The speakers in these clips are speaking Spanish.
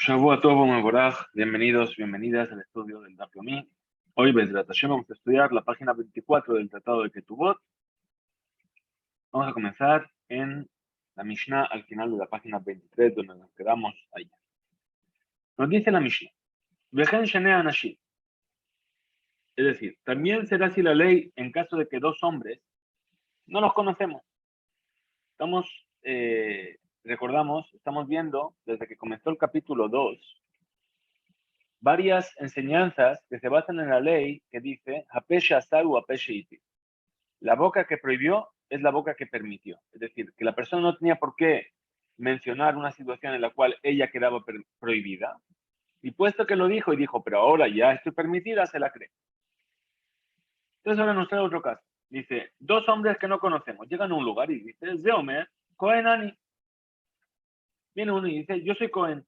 Shavua Tov Mevorach, bienvenidos, bienvenidas al estudio del Daf Yomi. Hoy, Bezrat Hashem, vamos a estudiar la página 24 del Tratado de Ketubot. Vamos a comenzar en la Mishnah al final de la página 23, donde nos quedamos ayer. Nos dice la Mishnah, Vejen Shenei Anashim. Es decir, también será así la ley en caso de que dos hombres no los conocemos. Estamos viendo desde que comenzó el capítulo 2 varias enseñanzas que se basan en la ley que dice Hapeshe Asaru Hapeshe Iti. La boca que prohibió es la boca que permitió. Es decir, que la persona no tenía por qué mencionar una situación en la cual ella quedaba prohibida. Y puesto que lo dijo y dijo, pero ahora ya estoy permitida, se la cree. Entonces ahora nos trae otro caso. Dice, dos hombres que no conocemos llegan a un lugar y dice, Zeomer, Cohen Ani. Viene uno y dice, yo soy Cohen.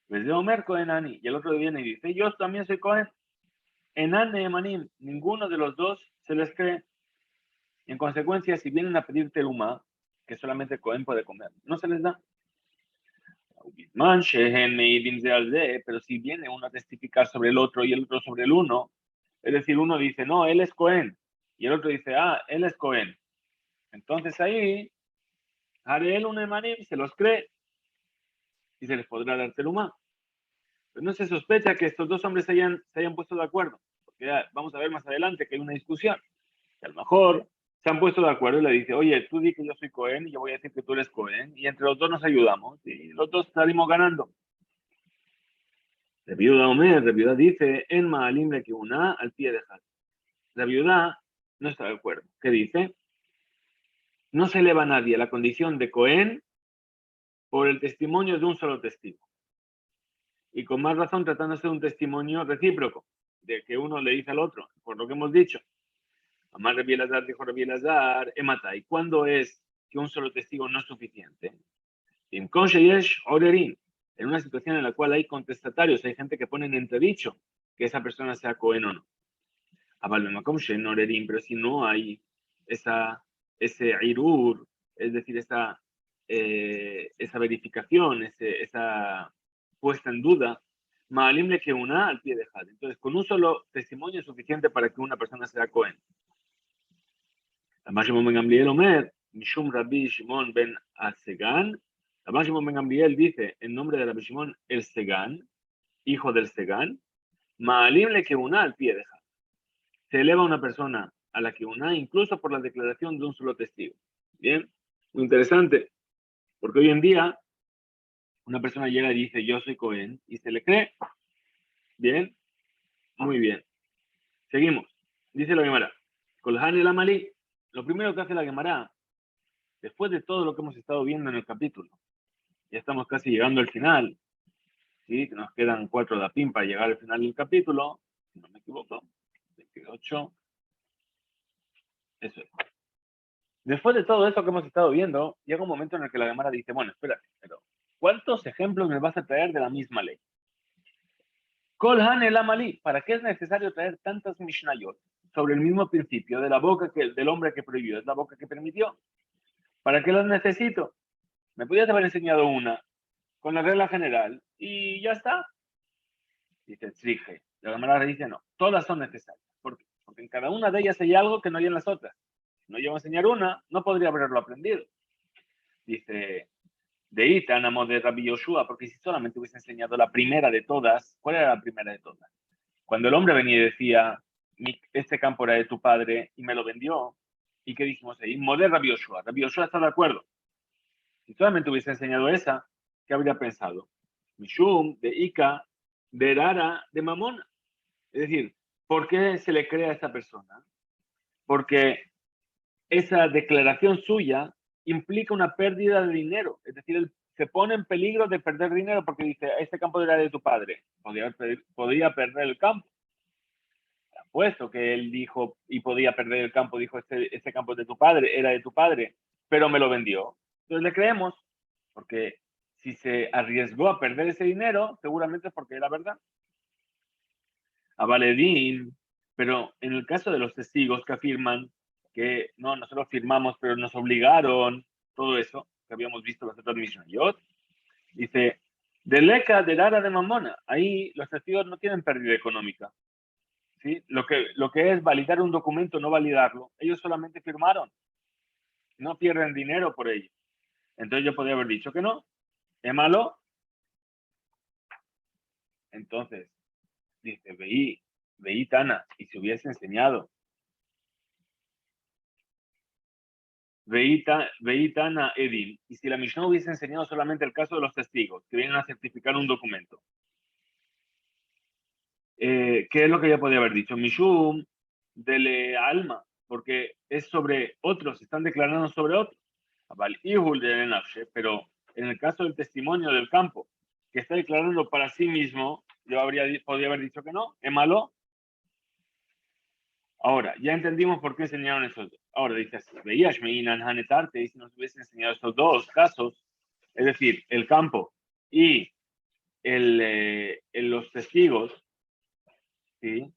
Desde Omer Cohen Ani. Y el otro viene y dice, yo también soy Cohen. Enan Neemanim. Ninguno de los dos se les cree. Y en consecuencia, si vienen a pedir teruma, que solamente Cohen puede comer, no se les da. Pero si viene uno a testificar sobre el otro y el otro sobre el uno, es decir, uno dice, no, él es Cohen. Y el otro dice, él es Cohen. Entonces ahí, Hareel un Emanim se los cree y se les podrá dar teruma. Pero no se sospecha que estos dos hombres se hayan puesto de acuerdo, porque ya vamos a ver más adelante que hay una discusión. Que a lo mejor se han puesto de acuerdo y le dice, oye, tú di que yo soy Cohen y yo voy a decir que tú eres Cohen, y entre los dos nos ayudamos y los dos salimos ganando. La viuda dice, en Maalim le que una al pie de Jal. La viuda no está de acuerdo. ¿Qué dice? No se eleva a nadie a la condición de Cohen por el testimonio de un solo testigo. Y con más razón tratándose de un testimonio recíproco, de que uno le dice al otro, por lo que hemos dicho. Amar Rabbi Elazar dijo Rabbi Elazar, ¿y cuándo es que un solo testigo no es suficiente? En una situación en la cual hay contestatarios, hay gente que pone en entredicho que esa persona sea Cohen o no. Pero si no hay ese irur, es decir, esa verificación, esa puesta en duda, Maalim le que una al pie de Jad. Entonces, con un solo testimonio es suficiente para que una persona sea Cohen. Rabbi Shimon ben Gamliel Omer, Mishum Rabbi Shimon ben Segan. Rabbi Shimon ben Gamliel dice, en nombre de Rabbi Shimon el Segan, hijo del Segan, Maalim le que una al pie de Jad. Se eleva una persona a la que una, incluso por la declaración de un solo testigo. Bien, muy interesante, porque hoy en día una persona llega y dice, yo soy Cohen, y se le cree. Bien, muy bien. Seguimos. Dice la Gemara, Kolhan el Amalí. Lo primero que hace la Gemara, después de todo lo que hemos estado viendo en el capítulo, ya estamos casi llegando al final, ¿sí? Nos quedan 4 dapim para llegar al final del capítulo, si no me equivoco, 28, eso es. Después de todo esto que hemos estado viendo, llega un momento en el que la Gemara dice, bueno, espérate, pero ¿cuántos ejemplos me vas a traer de la misma ley? Kol Han el Amalí, ¿para qué es necesario traer tantas Mishnayot sobre el mismo principio de la boca del hombre que prohibió, es la boca que permitió? ¿Para qué las necesito? Me podías haber enseñado una con la regla general y ya está. Dice Tzrige. La Gemara dice no, todas son necesarias. ¿Por qué? Porque en cada una de ellas hay algo que no hay en las otras. Si no llevo a enseñar una, no podría haberlo aprendido. Dice, de Itanamo de Rabbi Yoshua, porque si solamente hubiese enseñado la primera de todas, ¿cuál era la primera de todas? Cuando el hombre venía y decía, este campo era de tu padre y me lo vendió, ¿y qué dijimos ahí? Modé Rabbi Yoshua. Rabbi Yoshua está de acuerdo. Si solamente hubiese enseñado esa, ¿qué habría pensado? Mishum, de Ika, de Rara, de Mamona. Es decir, ¿por qué se le cree a esta persona? Porque esa declaración suya implica una pérdida de dinero. Es decir, él se pone en peligro de perder dinero porque dice, este campo era de tu padre. Podría perder el campo. Puesto que él dijo y podía perder el campo, dijo, este campo es de tu padre, era de tu padre, pero me lo vendió. Entonces le creemos, porque si se arriesgó a perder ese dinero, seguramente es porque era verdad. A Valedín, pero en el caso de los testigos que afirman que no, nosotros firmamos, pero nos obligaron, todo eso que habíamos visto en las otras Mishnayot, dice, De leca de Lara de Mamona. Ahí los testigos no tienen pérdida económica. ¿Sí? Lo que es validar un documento, no validarlo. Ellos solamente firmaron. No pierden dinero por ello. Entonces yo podría haber dicho que no. ¿Es malo? Entonces, dice, veí Tana, y se hubiese enseñado. Veí Tana Edim. Y si la Mishnah hubiese enseñado solamente el caso de los testigos, que vienen a certificar un documento. ¿Qué es lo que ya podía haber dicho? Mishum dele alma, porque es sobre otros, están declarando sobre otros. Pero en el caso del testimonio del campo, que está declarando para sí mismo, yo podría haber dicho que no, es malo. Ahora, ya entendimos por qué enseñaron esos dos. Ahora dice así, veías Meinan Hanetarte, y si nos hubiese enseñado estos dos casos, es decir, el campo y los testigos, ¿sí?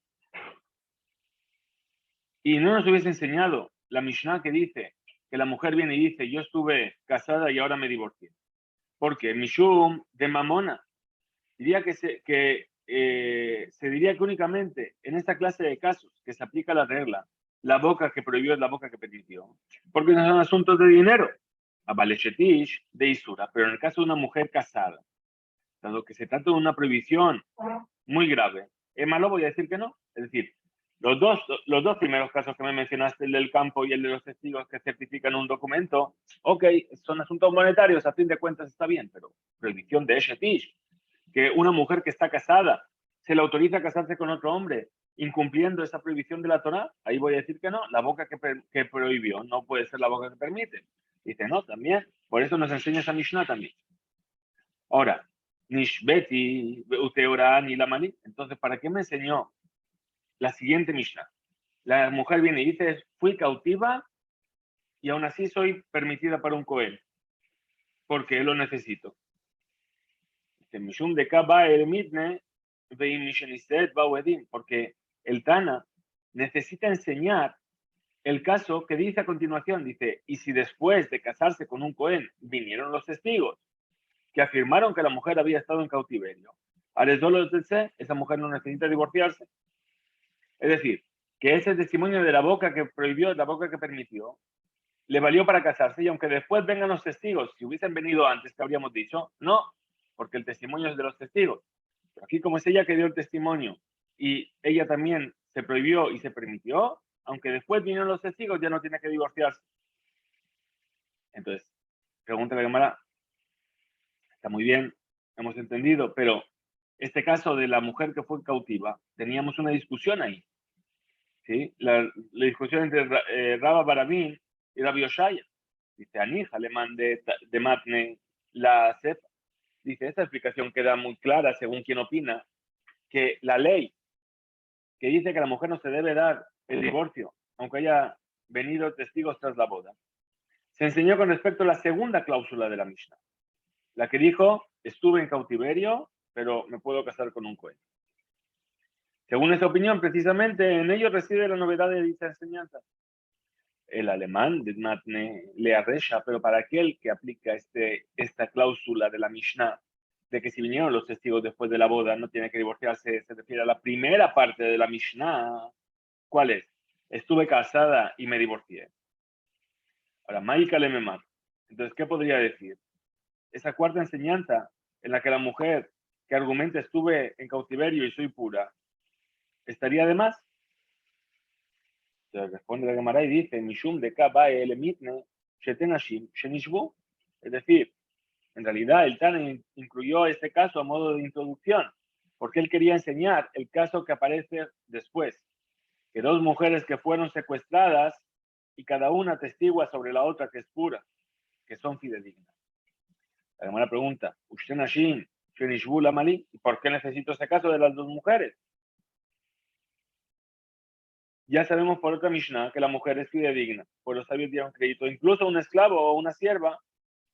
Y no nos hubiese enseñado la Mishnah que dice que la mujer viene y dice, yo estuve casada y ahora me divorcié. Porque Mishum de Mamona diría se diría que únicamente en esta clase de casos que se aplica la regla, la boca que prohibió es la boca que permitió, porque no son asuntos de dinero, a Baleshetish de Isura, pero en el caso de una mujer casada, dado que se trata de una prohibición muy grave, es malo, voy a decir que no. Es decir, los dos primeros casos que me mencionaste, el del campo y el de los testigos que certifican un documento, ok, son asuntos monetarios, a fin de cuentas está bien, pero prohibición de Eshetish, que una mujer que está casada se le autoriza a casarse con otro hombre, incumpliendo esa prohibición de la Torá, ahí voy a decir que no, la boca que prohibió no puede ser la boca que permite. Dice, no, también, por eso nos enseña esa Mishnah también. Ahora, Nishbeti, Uteora, ni la Mani, entonces, ¿para qué me enseñó la siguiente Mishnah? La mujer viene y dice, fui cautiva y aún así soy permitida para un Cohen, porque lo necesito. Porque el Tana necesita enseñar el caso que dice a continuación, dice, y si después de casarse con un Cohen vinieron los testigos que afirmaron que la mujer había estado en cautiverio, esa mujer no necesita divorciarse. Es decir, que ese testimonio de la boca que prohibió, la boca que permitió, le valió para casarse, y aunque después vengan los testigos, si hubiesen venido antes, que habríamos dicho, no, porque el testimonio es de los testigos. Pero aquí, como es ella que dio el testimonio y ella también se prohibió y se permitió, aunque después vinieron los testigos, ya no tiene que divorciarse. Entonces, pregunta la Gemara, está muy bien, hemos entendido, pero este caso de la mujer que fue cautiva, teníamos una discusión ahí. ¿Sí? La discusión entre Rabba Barabín y Rabbi Oshaya. Dice, Anija le mandé de Matne la cepa. Dice, esta explicación queda muy clara según quien opina que la ley que dice que a la mujer no se debe dar el divorcio, aunque haya venido testigos tras la boda, se enseñó con respecto a la segunda cláusula de la Mishnah, la que dijo, estuve en cautiverio, pero me puedo casar con un cohen. Según esa opinión, precisamente en ello reside la novedad de dicha enseñanza. El alemán de Matne le arrecha, pero para aquel que aplica esta cláusula de la Mishnah, de que si vinieron los testigos después de la boda no tiene que divorciarse, se refiere a la primera parte de la Mishnah. ¿Cuál es? Estuve casada y me divorcié. Ahora, Maika le me mata. Entonces, ¿qué podría decir? Esa cuarta enseñanza en la que la mujer que argumenta estuve en cautiverio y soy pura, ¿estaría de más? Entonces responde la Gemara y dice, Mishum de Kaba el mitne shetenashim shenishbu. Es decir, en realidad el Tana incluyó este caso a modo de introducción, porque él quería enseñar el caso que aparece después, que dos mujeres que fueron secuestradas y cada una testigua sobre la otra que es pura, que son fidedignas. La Gemara pregunta, Ushtenashim shenishbu la mali, ¿y por qué necesito ese caso de las dos mujeres? Ya sabemos por otra Mishnah que la mujer es fidedigna, pues los sabios dieron crédito incluso a un esclavo o una sierva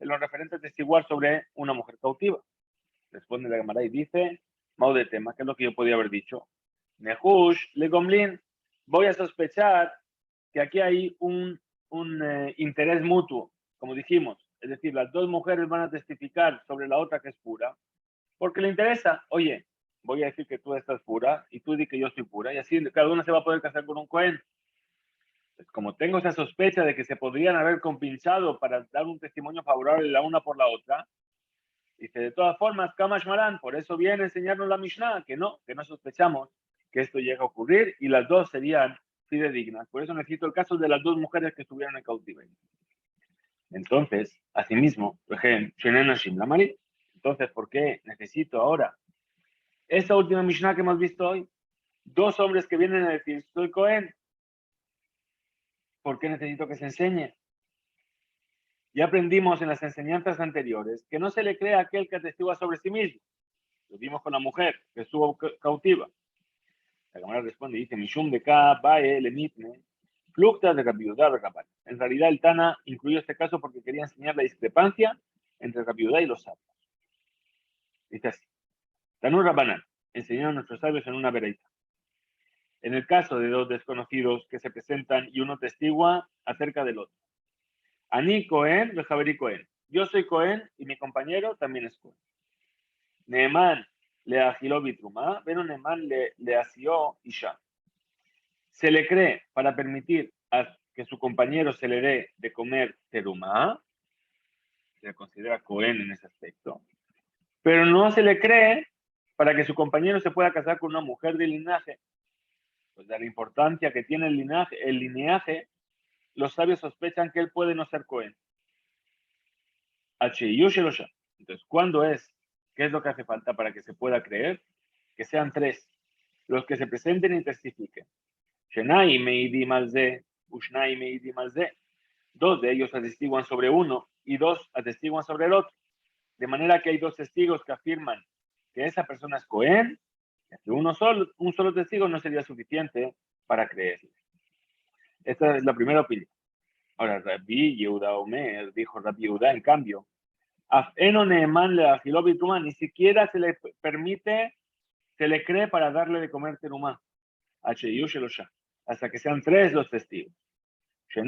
en lo referente a testiguar sobre una mujer cautiva. Responde la Gemara y dice, Mau de tema, que es lo que yo podía haber dicho. Nehush, le Gomlin, voy a sospechar que aquí hay un interés mutuo, como dijimos. Es decir, las dos mujeres van a testificar sobre la otra que es pura. porque le interesa. Oye, voy a decir que tú estás pura y tú di que yo estoy pura y así cada uno se va a poder casar con un Cohen. Pues como tengo esa sospecha de que se podrían haber compinchado para dar un testimonio favorable la una por la otra, dice, de todas formas, Kamash Maran, por eso viene a enseñarnos la Mishnah, que no sospechamos que esto llegue a ocurrir y las dos serían fidedignas. Por eso necesito el caso de las dos mujeres que estuvieron en cautiverio. Entonces, asimismo, entonces, ¿por qué necesito ahora esta última Mishnah que hemos visto hoy? Dos hombres que vienen a decir, soy Cohen. ¿Por qué necesito que se enseñe? Ya aprendimos en las enseñanzas anteriores que no se le cree a aquel que atestigua sobre sí mismo. Lo vimos con la mujer que estuvo cautiva. La cámara responde y dice, Mishum de Ka, Bae, Lemitne, Flucta de Rabiudá, Recapal. En realidad el Tana incluyó este caso porque quería enseñar la discrepancia entre Rabiudá y los sabios. Dice así, Tanur Rabanán, enseñaron nuestros sabios en una vereita. En el caso de dos desconocidos que se presentan y uno testigua acerca del otro. Ani Cohen, Javeri Cohen. Yo soy Cohen y mi compañero también es Cohen. Neemán le agiló bitrumá, pero Neemán le asió isha. Se le cree para permitir a que su compañero se le dé de comer terumá, se le considera Cohen en ese aspecto, pero no se le cree para que su compañero se pueda casar con una mujer de linaje. Pues de la importancia que tiene el lineaje, los sabios sospechan que él puede no ser Cohen. Entonces, ¿cuándo es? ¿Qué es lo que hace falta para que se pueda creer? Que sean tres los que se presenten y testifiquen. Shenai meidi malze, Ushnai meidi malze. Dos de ellos atestiguan sobre uno y dos atestiguan sobre el otro. De manera que hay dos testigos que afirman que esa persona es Cohen, que un solo testigo no sería suficiente para creerle. Esta es la primera opinión. Ahora, Rabbi Yehuda Omer, dijo Rabbi Yehuda, en cambio, ni siquiera se le permite, se le cree para darle de comer terumá. Hasta que sean tres los testigos. Es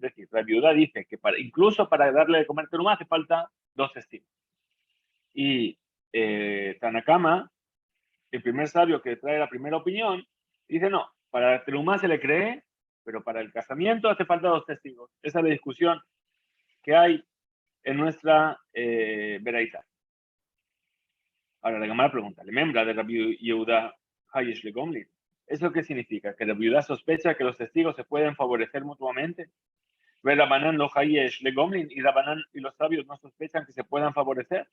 decir, la viuda dice que incluso para darle de comer terumá hace falta dos testigos. Y Tanakama, el primer sabio que trae la primera opinión, dice no, para el terumá se le cree, pero para el casamiento hace falta dos testigos. Esa es la discusión que hay en nuestra veraita. Ahora la Gemara pregunta, ¿le membra de Rabbi Yehuda Hayesh le Gomlin? ¿Eso qué significa? ¿Que la viuda sospecha que los testigos se pueden favorecer mutuamente? ¿Ve Rabanán lo Hayesh le Gomlin y Rabanán y los sabios no sospechan que se puedan favorecer?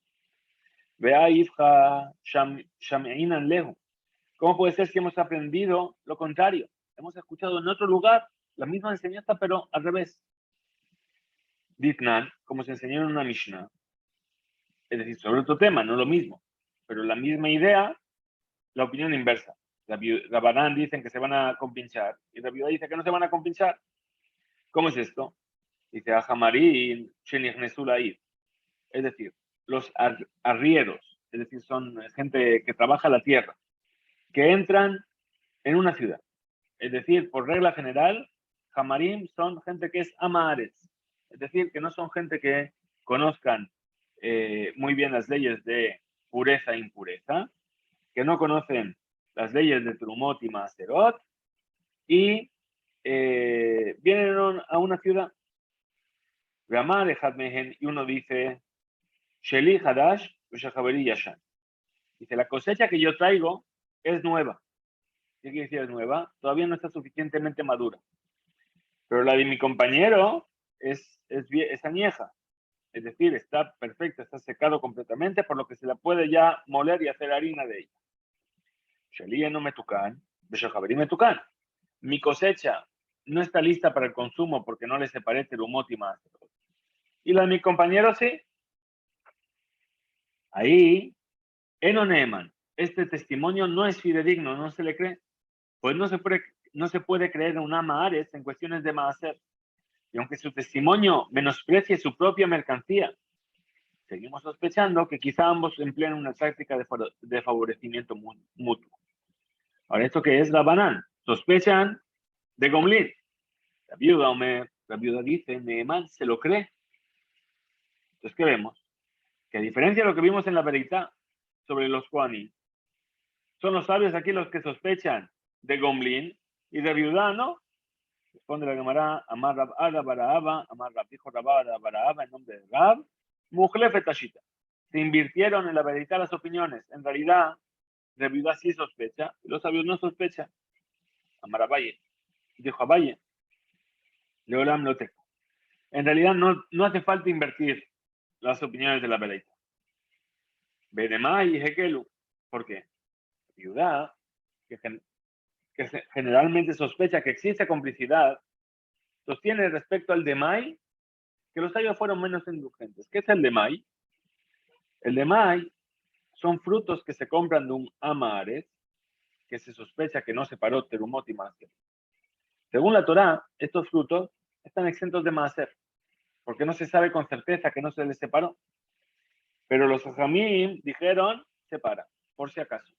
Vea Ifja Shaminan Lehu. ¿Cómo puede ser que hemos aprendido lo contrario? Hemos escuchado en otro lugar la misma enseñanza, pero al revés. Ditnan, como se enseñó en una Mishnah, es decir, sobre otro tema, no lo mismo, pero la misma idea, la opinión inversa. Rabanán dicen que se van a compinchar y la viuda dice que no se van a compinchar. ¿Cómo es esto? Dice Ajamarín, Shenignesulaid. Es decir, los arrieros, es decir, son gente que trabaja la tierra, que entran en una ciudad. Es decir, por regla general, Jamarim son gente que es amares, es decir, que no son gente que conozcan muy bien las leyes de pureza e impureza, que no conocen las leyes de Trumot y Maaserot, y vienen a una ciudad. Y uno dice, Sheli Hadash, Yashan. Dice, la cosecha que yo traigo es nueva. ¿Qué quiere decir es nueva? Todavía no está suficientemente madura. Pero la de mi compañero es añeja. Es decir, está perfecta, está secado completamente, por lo que se la puede ya moler y hacer harina de ella. Sheli no me tucan, me tucan. Mi cosecha no está lista para el consumo porque no le separé terumot y más. Y la de mi compañero sí. Ahí, Enoneman, este testimonio no es fidedigno, no se le cree. Pues no se puede creer en una Maares en cuestiones de Maaser. Y aunque su testimonio menosprecie su propia mercancía, seguimos sospechando que quizá ambos emplean una táctica de favorecimiento mutuo. Ahora, ¿esto qué es Rabanán? Sospechan de Gomlin. La viuda dice, Neemán se lo cree. Entonces, ¿qué vemos? Que a diferencia de lo que vimos en la Bereitá sobre los Kohanim, son los sabios aquí los que sospechan de Gomlin y de Viudá, ¿no? Responde la Gemara, Amar Rab Ada Baraaba, Amar Rab dijo Rab Ada Baraaba en nombre de Rab, Mujlefet Tashita. Se invirtieron en la Bereitá las opiniones. En realidad, de Viudá sí sospecha y los sabios no sospechan. Amar Abaye, dijo Abaye, Leolam lo teco. En realidad no hace falta invertir las opiniones de la Bereitá. Bedemai y Hekelu. ¿Por qué? Viudá, que generalmente sospecha que existe complicidad, sostiene respecto al Demai que los sabios fueron menos indulgentes. ¿Qué es el Demai? El Demai son frutos que se compran de un Amares, que se sospecha que no separó Terumot y Maaser. Según la Torá, estos frutos están exentos de Maaser, porque no se sabe con certeza que no se les separó. Pero los Jamim dijeron, separa, por si acaso.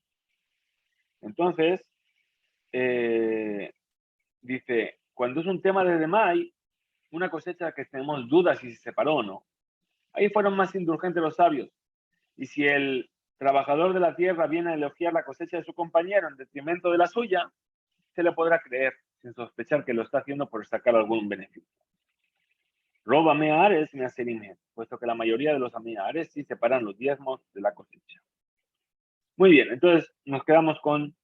Entonces, dice, cuando es un tema de Demai, una cosecha que tenemos dudas si se separó o no, ahí fueron más indulgentes los sabios. Y si el trabajador de la tierra viene a elogiar la cosecha de su compañero en detrimento de la suya, se le podrá creer, sin sospechar que lo está haciendo por sacar algún beneficio. Roba meares me aserime, puesto que la mayoría de los ameares sí separan los diezmos de la cosecha. Muy bien, entonces nos quedamos con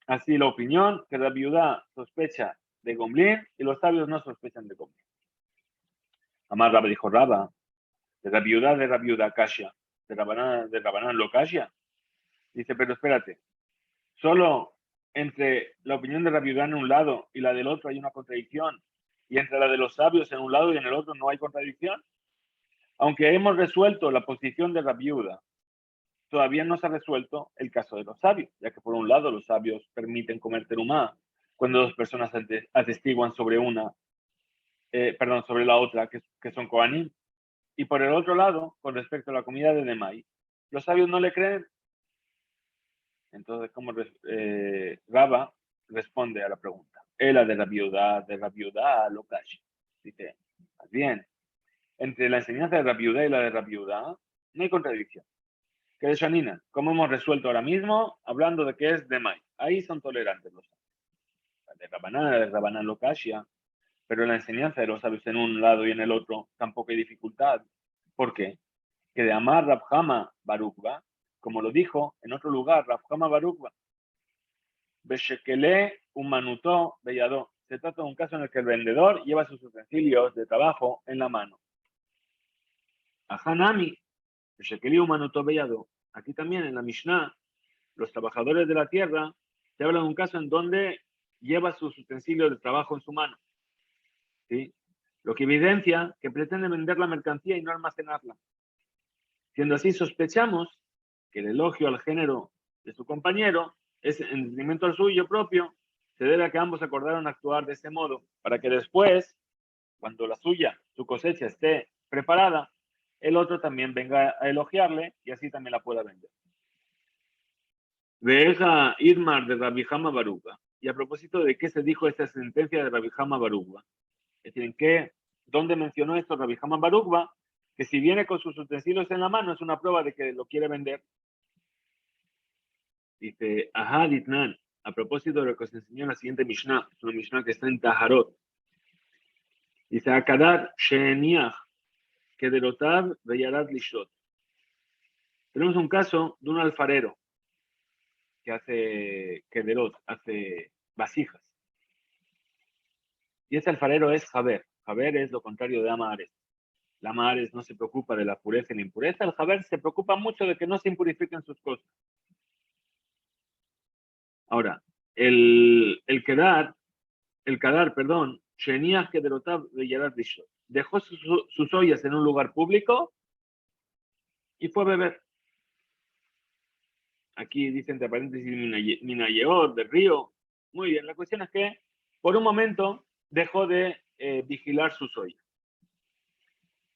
así la opinión, que la viuda sospecha de Gomlin y los sabios no sospechan de Gomlin. Amar Rabba dijo Rabba, de la viuda Kasha, de Rabanán lo Kasha. Dice, pero espérate, solo entre la opinión de la viuda en un lado y la del otro hay una contradicción, y entre la de los sabios en un lado y en el otro no hay contradicción. Aunque hemos resuelto la posición de la viuda, todavía no se ha resuelto el caso de los sabios, ya que por un lado los sabios permiten comer terumá cuando dos personas atestiguan sobre sobre la otra, que son Kohanim. Y por el otro lado, con respecto a la comida de Nemai, los sabios no le creen. Entonces, ¿cómo Raba responde a la pregunta? Ela de la viuda, lo calle. Dice, más bien, entre la enseñanza de la viuda y la de la viuda, no hay contradicción. Que de Shanina, como hemos resuelto ahora mismo, hablando de que es Nemai. Ahí son tolerantes los sabios. La de Rabanán lo calla, pero la enseñanza de los sabios en un lado y en el otro tampoco hay dificultad. ¿Por qué? Que de amar Rabjama Barukba, como lo dijo en otro lugar, Rabjama Barukba, Beshekele Umanutó Bellado. Se trata de un caso en el que el vendedor lleva sus utensilios de trabajo en la mano. Ahanami, Beshekele Umanutó Bellado. Aquí también en la Mishnah, los trabajadores de la tierra, se habla de un caso en donde lleva sus utensilios de trabajo en su mano. ¿Sí? Lo que evidencia que pretende vender la mercancía y no almacenarla. Siendo así, sospechamos que el elogio al género de su compañero es en detrimento al suyo propio, se debe a que ambos acordaron actuar de ese modo, para que después, cuando la suya, su cosecha esté preparada, el otro también venga a elogiarle y así también la pueda vender. Veja Idmar de Rabbi Hama Baruga. Y a propósito de qué se dijo esta sentencia de Rabbi Hama Baruga, es decir, ¿dónde mencionó esto Rabbi Hama Baruga? Que si viene con sus utensilios en la mano es una prueba de que lo quiere vender. Dice, ajá, Ditnan, a propósito de lo que os enseñó en la siguiente Mishnah, es una Mishnah que está en Taharot. Dice, Akadar Sheeniach, Kederotav Veyarat Lishot. Tenemos un caso de un alfarero que hace Kederot, hace vasijas. Y ese alfarero es Jaber. Jaber es lo contrario de Amares. La Amares no se preocupa de la pureza y la impureza. El Jaber se preocupa mucho de que no se impurifiquen sus cosas. Ahora, el Kadar, perdón, Sheniach Kederotav Veyarat Lishot. Dejó sus ollas en un lugar público y fue a beber. Aquí dice entre paréntesis Minayeor, del río. Muy bien, la cuestión es que por un momento dejó de vigilar sus ollas.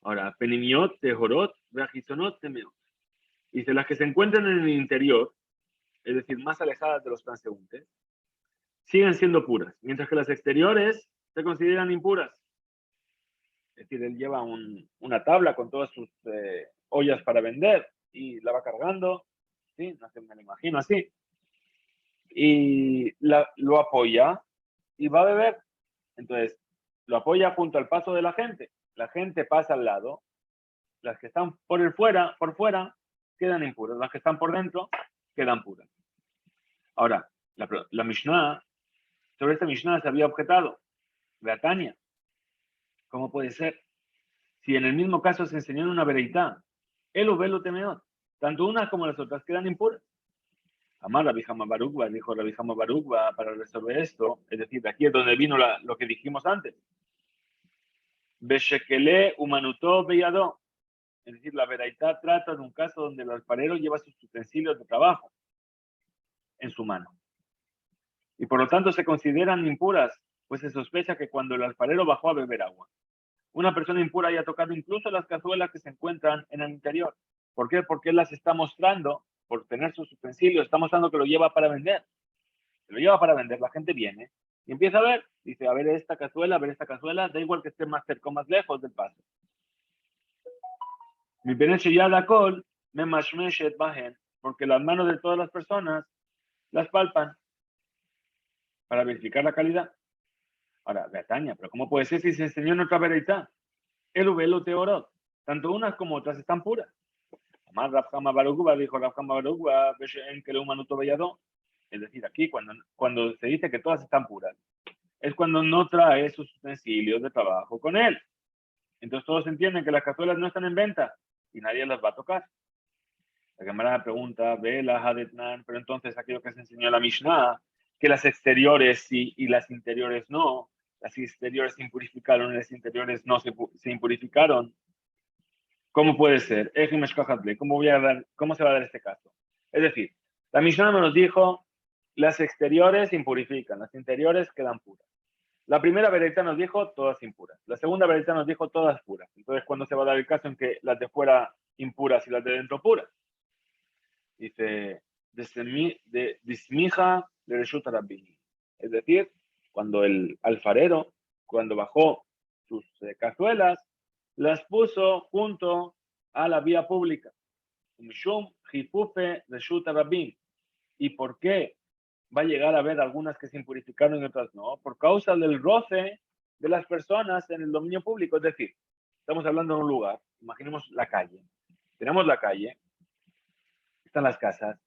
Ahora, Penimiot, Tehorot, Veajizonot, Temeot. Dice, las que se encuentran en el interior, es decir, más alejadas de los transeúntes, siguen siendo puras, mientras que las exteriores se consideran impuras. Es decir, él lleva una tabla con todas sus ollas para vender y la va cargando, ¿sí? No sé, me lo imagino así. Y lo apoya y va a beber. Entonces, lo apoya junto al paso de la gente. La gente pasa al lado. Las que están por fuera, quedan impuras. Las que están por dentro, quedan puras. Ahora, la Mishnah, sobre esta Mishnah se había objetado. Beatania, ¿cómo puede ser? Si en el mismo caso se enseñó en una vereitá, el ubelo temeot, tanto unas como las otras quedan impuras. Amar Rabbi Hama Barukba, dijo Rabbi Hama Barukba, para resolver esto, es decir, de aquí es donde vino lo que dijimos antes. Beshekele umanutó beyadó. Es decir, la veraitá trata de un caso donde el alfarero lleva sus utensilios de trabajo en su mano. Y por lo tanto se consideran impuras, pues se sospecha que cuando el alfarero bajó a beber agua, una persona impura haya tocado incluso las cazuelas que se encuentran en el interior. ¿Por qué? Porque él las está mostrando, por tener sus utensilios, está mostrando que lo lleva para vender. Se lo lleva para vender, la gente viene y empieza a ver, dice, a ver esta cazuela, da igual que esté más cerca o más lejos del paso. Mi peneche ya da col, me mashmeshet bajen, porque las manos de todas las personas las palpan para verificar la calidad. Ahora, Betania, pero ¿cómo puede ser si se enseñó en otra vereitá? El ubelo teorot, tanto unas como otras están puras. Además, Rafhama Barugba dijo Rafhama Barugba, en que le humanuto bellado. Es decir, aquí cuando se dice que todas están puras, es cuando no trae sus utensilios de trabajo con él. Entonces todos entienden que las cazuelas no están en venta y nadie las va a tocar. La cámara pregunta, Vela, Hadetnan, pero entonces aquello que se enseñó en la Mishnah, que las exteriores sí y las interiores no, las exteriores se impurificaron y las interiores no se impurificaron. ¿Cómo puede ser? ¿Cómo se va a dar este caso? Es decir, la Mishnah nos dijo, las exteriores se impurifican, las interiores quedan puras. La primera veredicta nos dijo todas impuras. La segunda veredicta nos dijo todas puras. Entonces, ¿cuándo se va a dar el caso en que las de fuera impuras y las de dentro puras? Dice, de dismija de Reshut Rabbi. Es decir, cuando el alfarero, cuando bajó sus cazuelas, las puso junto a la vía pública. Mishum Jifufe Reshut Rabbi. ¿Y por qué va a llegar a haber algunas que se impurificaron y otras no? Por causa del roce de las personas en el dominio público. Es decir, estamos hablando de un lugar, imaginemos la calle. Tenemos la calle, están las casas,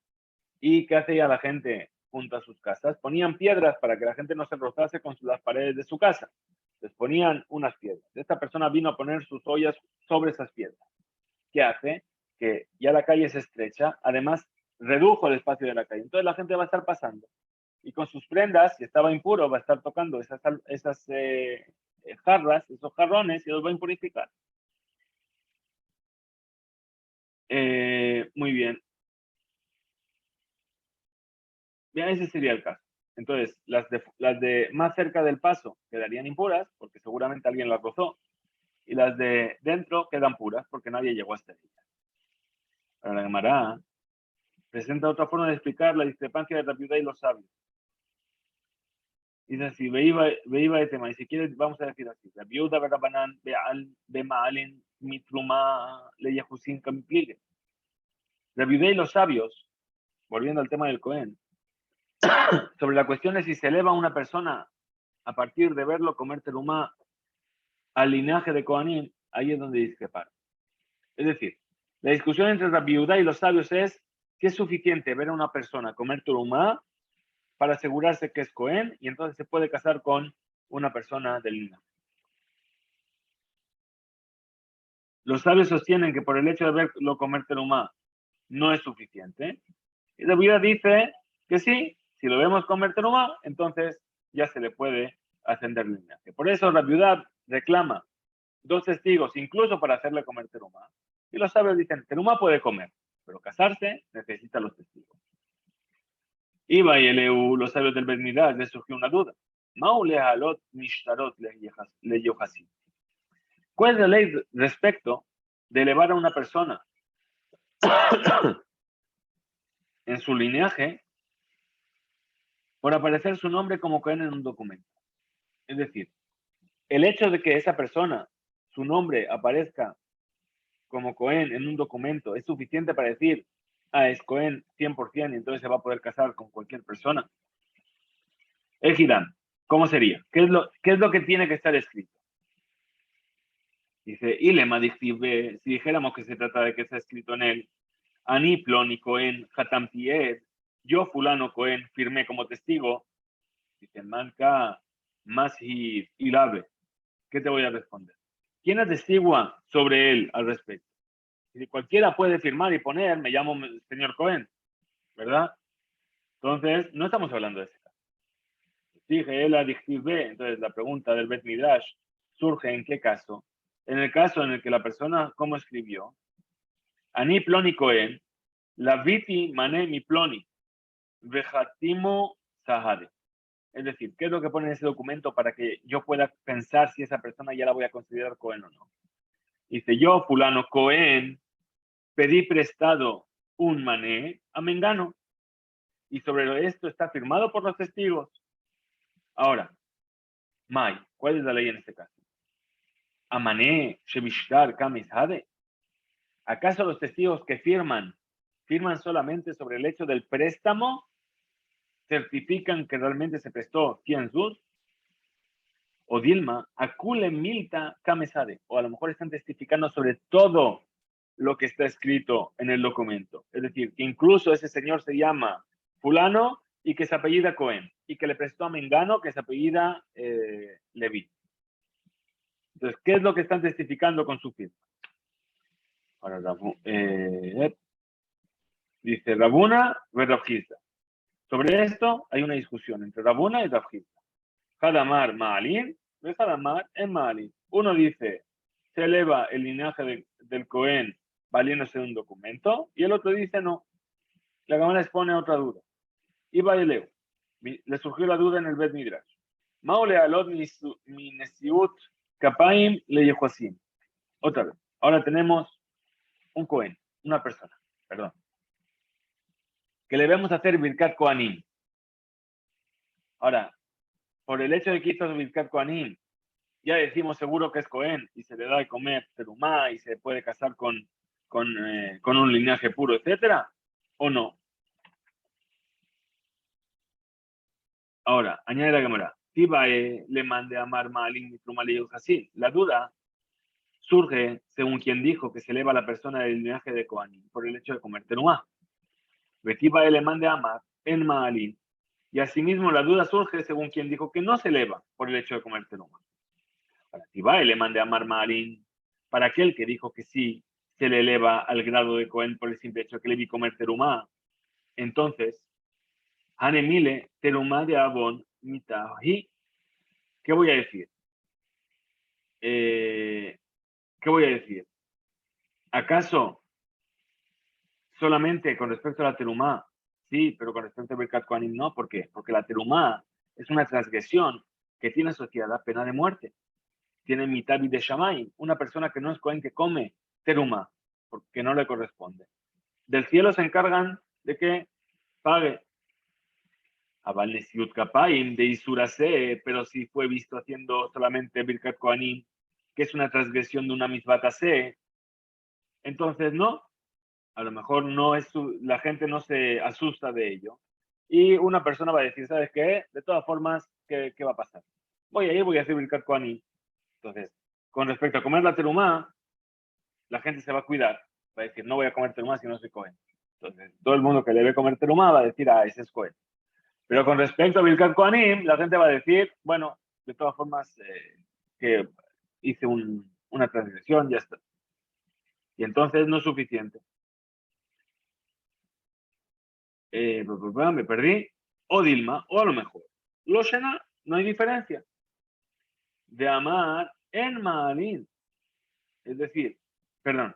¿y qué hacía la gente junto a sus casas? Ponían piedras para que la gente no se rozase con las paredes de su casa. Les ponían unas piedras. Esta persona vino a poner sus ollas sobre esas piedras. ¿Qué hace? Que ya la calle se estrecha, además redujo el espacio de la calle. Entonces la gente va a estar pasando y con sus prendas, si estaba impuro, va a estar tocando esas jarras, esos jarrones y los va a impurificar. Muy bien. Bien, ese sería el caso. Entonces, las de más cerca del paso quedarían impuras, porque seguramente alguien las rozó, y las de dentro quedan puras, porque nadie llegó hasta ellas. Para la Gemara presenta otra forma de explicar la discrepancia de Rabbi Yehuda y los sabios. Dice así, veía de tema, y si quieres vamos a decir así, Rabbi Yehuda Barabanan Bemaalin Mitruma Leyahusin Kampligue. Rabbi Yehuda y los sabios, volviendo al tema del Cohen, sobre la cuestión de si se eleva una persona a partir de verlo comer terumá al linaje de Kohanim, ahí es donde discrepar. Es decir, la discusión entre Rabbi Yehuda y los sabios es si es suficiente ver a una persona comer terumá para asegurarse que es Cohen y entonces se puede casar con una persona del linaje. Los sabios sostienen que por el hecho de verlo comer terumá no es suficiente. Y Rabbi Yehuda dice que sí, si lo vemos comer terumá, entonces ya se le puede ascender el linaje. Por eso Rabbi Yehuda reclama 2 testigos, incluso para hacerle comer terumá. Y los sabios dicen, terumá puede comer, pero casarse necesita los testigos. Iba y los sabios del Bet Midrash les surgió una duda. ¿Cuál es la ley respecto de elevar a una persona en su linaje por aparecer su nombre como Cohen en un documento? Es decir, el hecho de que esa persona, su nombre aparezca como Cohen en un documento es suficiente para decir, es Cohen 100% y entonces se va a poder casar con cualquier persona. El Gidam, ¿cómo sería? ¿Qué es lo que tiene que estar escrito? Dice, Ilema dictive, si dijéramos que se trata de que está escrito en él, Ani ploni Cohen hatamtied, yo fulano Cohen firmé como testigo, dice, manca más y lave. ¿Qué te voy a responder? ¿Quién atestigua sobre él al respecto? Si cualquiera puede firmar y poner, me llamo señor Cohen, ¿verdad? Entonces, no estamos hablando de ese caso. Dije, él adictive, entonces la pregunta del Bet Midrash surge en qué caso. En el caso en el que la persona, ¿cómo escribió? Ani ploni Cohen, la viti mané mi ploni, vejatimo sahade. Es decir, ¿qué es lo que pone en ese documento para que yo pueda pensar si esa persona ya la voy a considerar Cohen o no? Dice, yo, fulano Cohen, pedí prestado un mané a Mengano y sobre esto está firmado por los testigos. Ahora, Mai, ¿cuál es la ley en este caso? Amané, Shevishkar, Kamishade. ¿Acaso los testigos que firman solamente sobre el hecho del préstamo? ¿Certifican que realmente se prestó 100 sus? O Dilma, Akule Milta Kamesade. O a lo mejor están testificando sobre todo lo que está escrito en el documento. Es decir, que incluso ese señor se llama fulano y que se apellida Cohen. Y que le prestó a Mengano que se apellida Leví. Entonces, ¿qué es lo que están testificando con su firma? Ahora, dice Rabuna Verrafjista. Sobre esto hay una discusión entre Rabuna y Verrafjista. Hadamar Maalin, Hadamar en Maalin. Uno dice, se eleva el linaje del Cohen valiéndose de un documento, y el otro dice no. La Gemara expone otra duda. Iba y leo. Le surgió la duda en el Bet Midrash. Maule alot mi nesiut kapaim le yehuasim. Otra vez. Ahora tenemos un Cohen, una persona, perdón, que le vamos a hacer Birkat Kohanim. Ahora, por el hecho de que hizo Birkat Kohanim, ya decimos seguro que es Cohen y se le da de comer terumá y se puede casar con un linaje puro, etcétera, o no. Ahora, añade la Gemara. Tibae le mande a Mar Maalin y Trumá le así. La duda surge según quien dijo que se eleva a la persona del linaje de Kohanim por el hecho de comer terumá. Tibae le mande a Mar en Maalin. Y asimismo la duda surge según quien dijo que no se eleva por el hecho de comer terumá. Para Tibae le mande a Mar Maalin. Para aquel que dijo que sí se le eleva al grado de Cohen por el simple hecho de que le vi comer terumá. Entonces, Hanemile terumá de Abon mitahi. ¿Qué voy a decir? ¿Qué voy a decir? ¿Acaso solamente con respecto a la terumá? Sí, pero con respecto a Birkat Kohanim no. ¿Por qué? Porque la terumá es una transgresión que tiene asociada pena de muerte. Tiene mitabi de Shamayim, una persona que no es Cohen que come terumá, porque no le corresponde. Del cielo se encargan de que pague. Abal Nesiut Kapaim de Isurase, pero si fue visto haciendo solamente Birkat Kohanim, que es una transgresión de una mitzvah taseh, entonces no, a lo mejor no es la gente no se asusta de ello. Y una persona va a decir, ¿sabes qué? De todas formas, ¿qué va a pasar? Voy a ir, voy a hacer Birkat Kohanim. Entonces, con respecto a comer la terumá, la gente se va a cuidar. Va a decir, no voy a comer terumá si no soy Cohen. Entonces, todo el mundo que le ve comer terumá va a decir, ese es Cohen. Pero con respecto a Birkat Kohanim, la gente va a decir, bueno, de todas formas, que hice una transgresión, ya está. Y entonces no es suficiente. Me perdí. O Dilma, o a lo mejor. Lo Shena, no hay diferencia. De amar en Maalin. Es decir, perdón,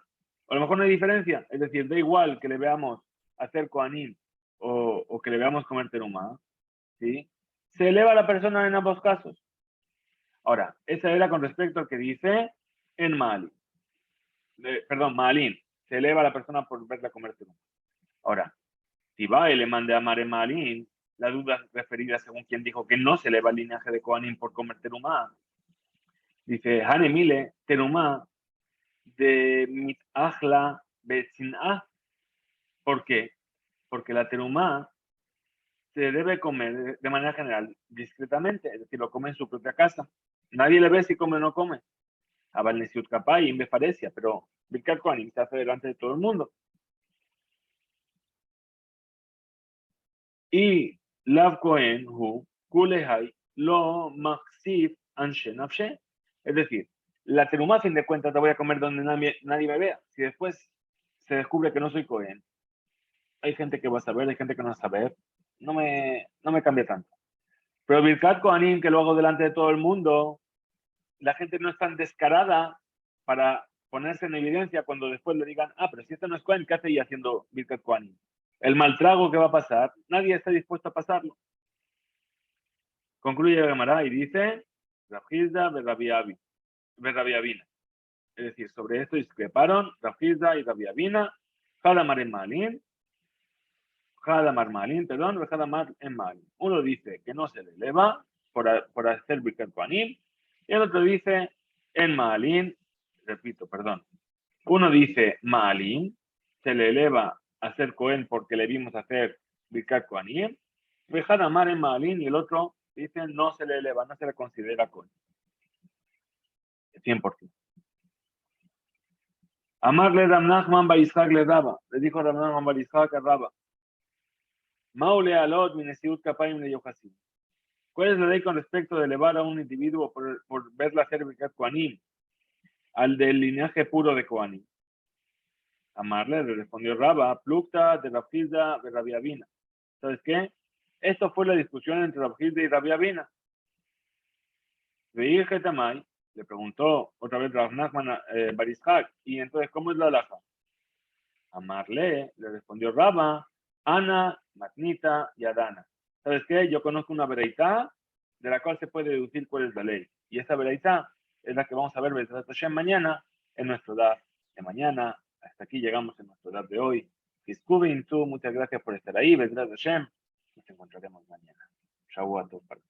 a lo mejor no hay diferencia. Es decir, da igual que le veamos hacer Kohanim o que le veamos comer terumá. ¿Sí? Se eleva la persona en ambos casos. Ahora, esa era con respecto al que dice en Maalin. Perdón, Maalin. Se eleva a la persona por verla comer terumá. Ahora, si va y le mande a amar en Maalin, la duda referida según quien dijo que no se eleva el linaje de Kohanim por comer terumá. Dice, Hanemile, terumá, de mitahla betzinah. ¿Por qué? Porque la terumá se debe comer de manera general discretamente, es decir, lo come en su propia casa. Nadie le ve si come o no come. Abal Nesiut Kapay, me parecía, pero Birkat Kohanim se hace delante de todo el mundo. Y Lav Kohen Hu Kulehai Lo Maksif Anshe Nafshe. Es decir, la terumá, a fin de cuentas, te voy a comer donde nadie me vea. Si después se descubre que no soy Kohen, hay gente que va a saber, hay gente que no va a saber. No me cambia tanto. Pero Birkat Kohanim, que lo hago delante de todo el mundo, la gente no es tan descarada para ponerse en evidencia cuando después le digan, pero si este no es Kohen, ¿qué hace ahí haciendo Birkat Kohanim? El mal trago que va a pasar, nadie está dispuesto a pasarlo. Concluye la Gemara y dice, Rav Hizda Rabbi Abina. Es decir, sobre esto discreparon Rav Hizda y Rabbi Abina, Hadamar en Malin, Hadamar en Malin. Uno dice que no se le eleva por hacer Birkat Kohanim, y el otro dice en Malin, repito, perdón. Uno dice Malin, se le eleva a ser Cohen porque le vimos hacer Birkat Kohanim, Hadamar en Malin, y el otro dice no se le eleva, no se le considera Cohen. 100%. Amarle Ram Nachman Baishak le daba, le dijo Ram Nachman Baishak a Raba, Maule alot minesiut kapayim le yohasim. ¿Cuál es la ley con respecto de elevar a un individuo por verla hacer Birkat Kohanim al del linaje puro de Kohanim? Amarle le respondió Raba, Plukta de Rav Hizda de Rabbi Abina. ¿Sabes qué? Esto fue la discusión entre Rav Hizda y Rabbi Abina. Veir Getamay le preguntó otra vez Rav Nachman Barishak, y entonces, ¿cómo es la halajá? Amarle le respondió Raba, Ana, Matnita y Adana. ¿Sabes qué? Yo conozco una vereitá de la cual se puede deducir cuál es la ley. Y esa vereitá es la que vamos a ver mañana en nuestro DAF de mañana. Hasta aquí llegamos en nuestro DAF de hoy. Muchas gracias por estar ahí. Nos encontraremos mañana. Shavuot para